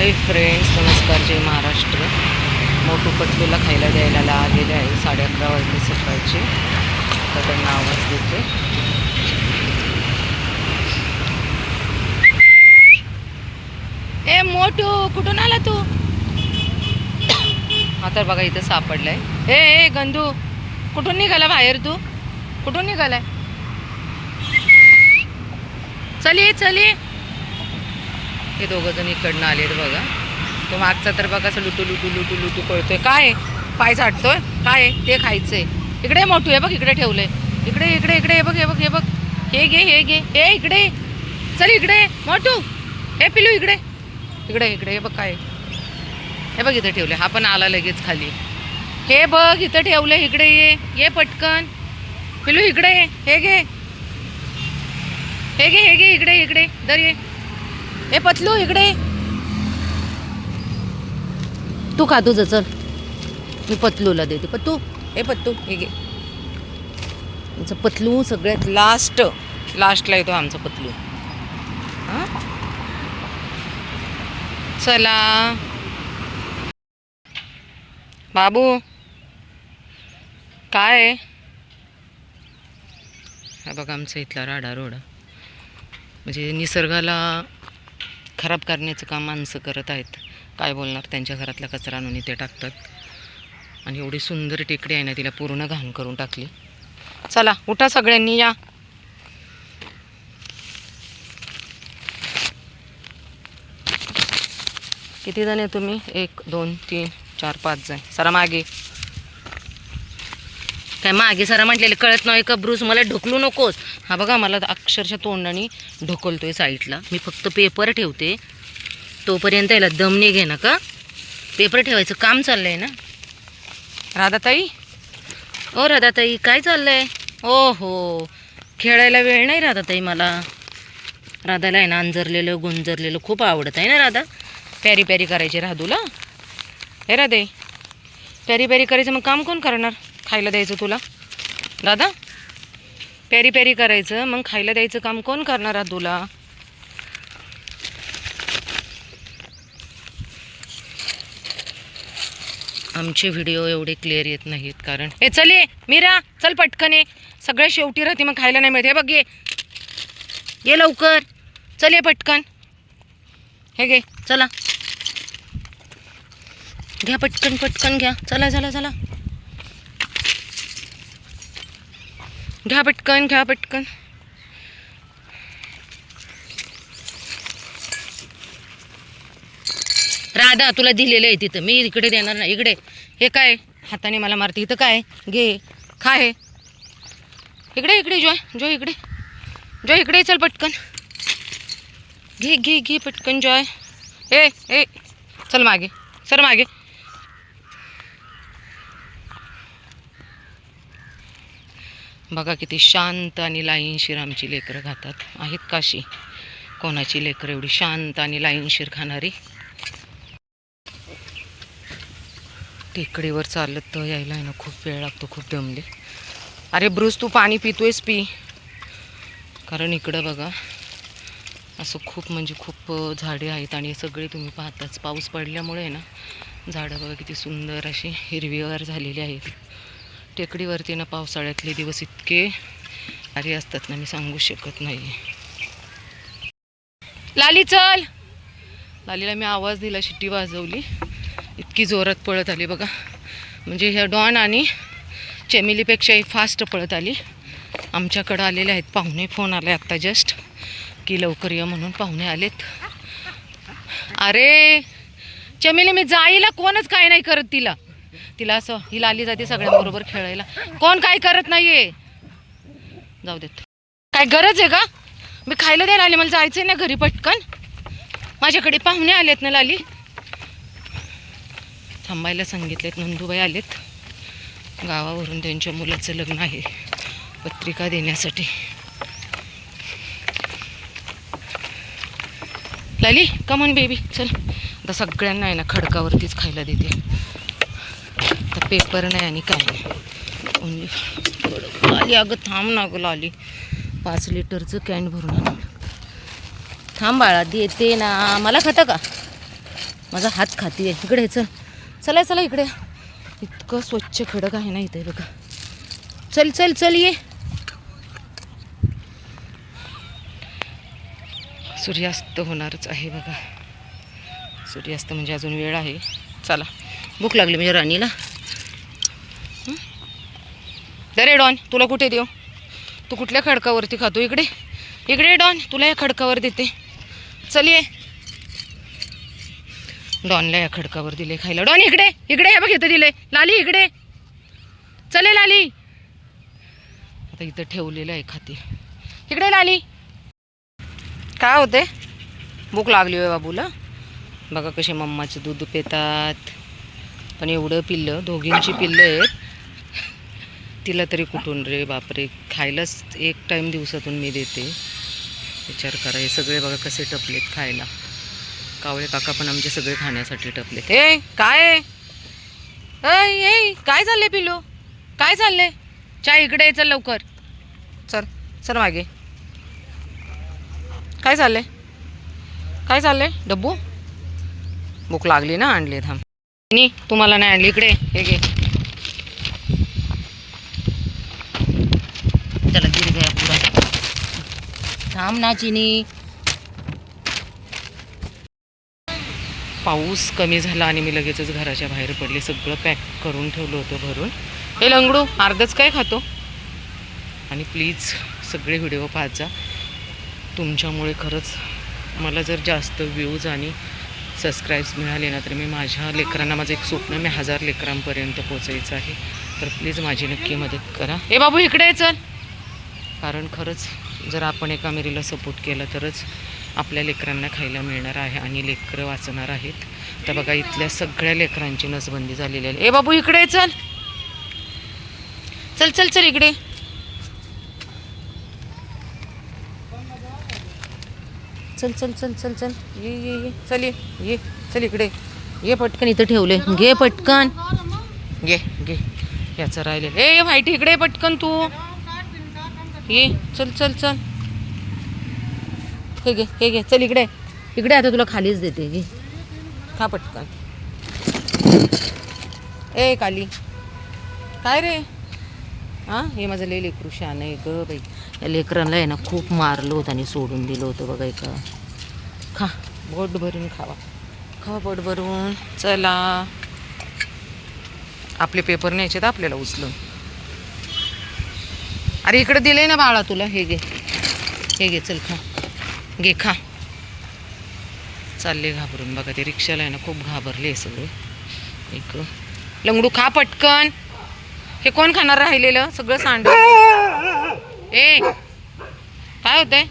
Hi friends, नमस्कार, जय महाराष्ट्र. मोठू पतलूला खायला द्यायला आलेले आहे. 11:30 वाजले सकाळचे. तर त्यांना आवाज देते. ए मोठू, कुठून आला तू? हा तर बघा इथं सापडलाय. ए गंधू, कुठून निघाला बाहेर? तू कुठून निघालाय? चली. हे दोघं जण इकडनं आलेत बघा. तो मागचा तर बघा असं लुटू पळतोय. काय पाय चाटतोय? काय ते खायचंय? इकडे मोठू आहे बघ, इकडे ठेवलंय. इकडे हे बघ. हे घे. हे इकडे चल. इकडे मोठू. हे पिलू इकडे. हे बघ काय. हे बघ इथं ठेवलंय. हा पण आला लगेच खाली. हे बघ इथं ठेवलंय. इकडे ये पटकन. पिलू इकडे. हे घे इकडे दर ये. हे पतलू इकडे. तू खा तुझं, चल. मी पतलूला देते. पत्तू हे घे. आमचं पतलू सगळ्यात लास्टला येतो आमचा पतलू. हां चला बाबू. काय हा बघा आमचा इथला रोडा म्हणजे निसर्गाला खराब करण्याचं काम माणसं करत आहेत. काय बोलणार. त्यांच्या घरातला कचरा आणून इथे टाकतात. आणि एवढी सुंदर टेकडी आहे ना, तिला पूर्ण घाण करून टाकली. चला उठा सगळ्यांनी, या. किती जण आहे तुम्ही? 1 2 3 4 5 जण. सरा मागे. काय मागे सरा म्हटलेले कळत नाही का? ब्रूस, मला ढकलू नकोस. हा बघा मला अक्षरशः तोंडाने ढकलतोय साईडला. मी फक्त पेपर ठेवते तोपर्यंत याला दम नाही घे ना का? पेपर ठेवायचं काम चाललंय ना. राधाताई काय चाललंय? हो खेळायला वेळ नाही राधाताई मला. राधाला आहे ना अंजरलेलं गुंजरलेलं खूप आवडत आहे ना राधा. प्यारी करायची राधूला. हे राधे, प्यारी करायचं मग काम कोण करणार? खायला द्यायचं तुला दादा. प्यारी करायचं मग खायला द्यायचं काम कोण करणार राधूला? आमचे व्हिडिओ एवढे क्लिअर येत नाहीत कारण हे चल ये मीरा, चल पटकन ये. सगळ्या शेवटी राहते मग खायला नाही मिळते. हे बघ ये लवकर. चल ये पटकन. हे घे चला. घ्या पटकन घ्या. चला घ्या पटकन. राधा तुला दिलेलं आहे तिथं, मी इकडे देणार नाही. इकडे. हे काय हाताने मला मारते? इथं काय? घे खा. हे इकडे जॉय इकडे चल पटकन. घे पटकन जॉय. ए चल मागे, सर मागे. बघा किती शांत आणि लाईनशीर आमची लेकरं खातात. आहेत काशी कोणाची लेकरं एवढी शांत आणि लाईनशीर खाणारी? टेकडीवर चालत यायला आहे ना खूप वेळ लागतो. खूप दमले. अरे ब्रूस, तू पाणी पितोयस? पी. कारण इकडं बघा असं खूप झाडे आहेत. आणि सगळे तुम्ही पाहताच पाऊस पडल्यामुळे आहे ना झाडं बघा किती सुंदर अशी हिरवीगार झालेली आहेत. टेकडीवरती ना पावसाळ्यातले दिवस इतके भारी असतात ना, मी सांगू शकत नाही. लाली चल. लालीला मी आवाज दिला, शिट्टी वाजवली, इतकी जोरात पळत आली बघा. म्हणजे ह्या डॉन आणि चेमिलीपेक्षाही फास्ट पळत आली. आमच्याकडं आलेले आहेत पाहुणे. फोन आला आत्ता जस्ट की लवकर या म्हणून. पाहुणे आलेत. अरे चमेली, मी जाईला कोणच काय नाही करत. तिला असं ही लाली जाते सगळ्यांबरोबर खेळायला. कोण काय करत नाहीये. जाऊ देत. काय गरज आहे का? मी खायला द्यायला आले, मला जायचंय ना घरी पटकन. माझ्याकडे पाहुणे आलेत ना लाली. थांबायला सांगितलेत. नंदूबाई आलेत गावावरून. त्यांच्या मुलाचं लग्न आहे, पत्रिका देण्यासाठी. लाली कम ऑन बेबी चल. आता सगळ्यांना आहे ना खडकावरतीच खायला देते. आता पेपर नाही आणि काय नाही. ओन्ली लाली. अगं थांब ना गं लाली. 5 लिटरचं कॅन भरून आणलं. थांब बाळा, देते ना. मला खातं का? माझा हात खाती आहे. इकडे चल, चला चला इकडे. इतकं स्वच्छ खडक आहे ना इथे बघा. चल चल चल ये. सूर्यास्त होणारच आहे बघा. सूर्यास्त म्हणजे अजून वेळ आहे. चला, भूक लागली म्हणजे राणीला. अरे डॉन, तुला कुठे देऊ? तू कुठल्या खडकावरती खातो? इकडे इकडे डॉन, तुला या खडकावर देते. चल ये. डॉनला या खडकावर दिले खायला. डॉन इकडे इकडे, हे बघ इथं दिले. लाली इकडे चले. लाली आता इथं ठेवलेलं आहे, खाते. इकडे लाली. काय होते? भूक लागली आहे बाबूला. बघा कसे मम्माचं दूध पितात. पण एवढं पिल्लं, दोघींची पिल्लं आहेत. तिला तरी कुठून रे बापरे. खायलाच एक टाईम दिवसातून मी देते. विचार करा. हे सगळे बघा कसे टपलेत खायला. कावळे काका पण आमचे सगळे खाण्यासाठी टपलेत. ए काय ए काय चाललंय पिल्लू? काय चाललंय? चाय इकडे चल लवकर. चल चल मागे. काय चाललंय? काय चाललंय डब्बू? भूक लागली ना, आणली. थांब. तुम्हाला नाही आणली. इकडे हे घे. चला गिर गया पुरा. थांब ना चिनी. पाऊस कमी झाला आणि मी लगेचच घराच्या बाहेर पडले. सगळं पॅक करून ठेवलं होतं भरून. हे लंगडू अर्धच काय खातो? आणि प्लीज सगळे व्हिडिओ पाहत जा. तुमच्यामुळे खरंच मला जर जास्त व्ह्यूज आणि सबस्क्राईब्स मिळाले ना, तर मी माझ्या लेकरांना, माझं एक स्वप्न, मी 1000 लेकरांपर्यंत पोचायचं आहे. तर प्लीज माझी नक्की मदत करा. ए बाबू इकडे चल. कारण खरंच जर आपण एका मेरीला सपोर्ट केला तरच आपल्या लेकरांना खायला मिळणार आहे आणि लेकरं वाचणार आहेत. तर बघा इथल्या सगळ्या लेकरांची नसबंदी झालेली आहे. ए बाबू इकडे चल. चल चल चल इकडे. चल चल चल चल चल ये ये ये. चल ये ये. चल इकडे ये पटकन. इथं ठेवले. घे पटकन. घे घे. याचं राहिले. ए व्हाईट इकडे पटकन तू ये. चल चल चल. हे घे हे घे. चल इकडे इकडे. आता तुला खालीच देते. घे खा पटकन. ए काली काय रे? हां हे माझं लय लेकरू शान आहे ग बाई. या लेकरांना आहे ना खूप मारलं होतं आणि सोडून दिलं होतं बघा. का खा पोट भरून खावा. खा पोट भरून. चला आपले पेपर न्यायचे तर आपल्याला उचलून. अरे इकडे दिले ना बाळा तुला. हे घे हे घे. चल खा. घे खा. चालले घाबरून बघा. ते रिक्षाला आहे ना खूप घाबरले सगळे. एक लंगडू खा पटकन. हे कोण खाणार राहिलेलं सगळं सांड? ए काय होतंय?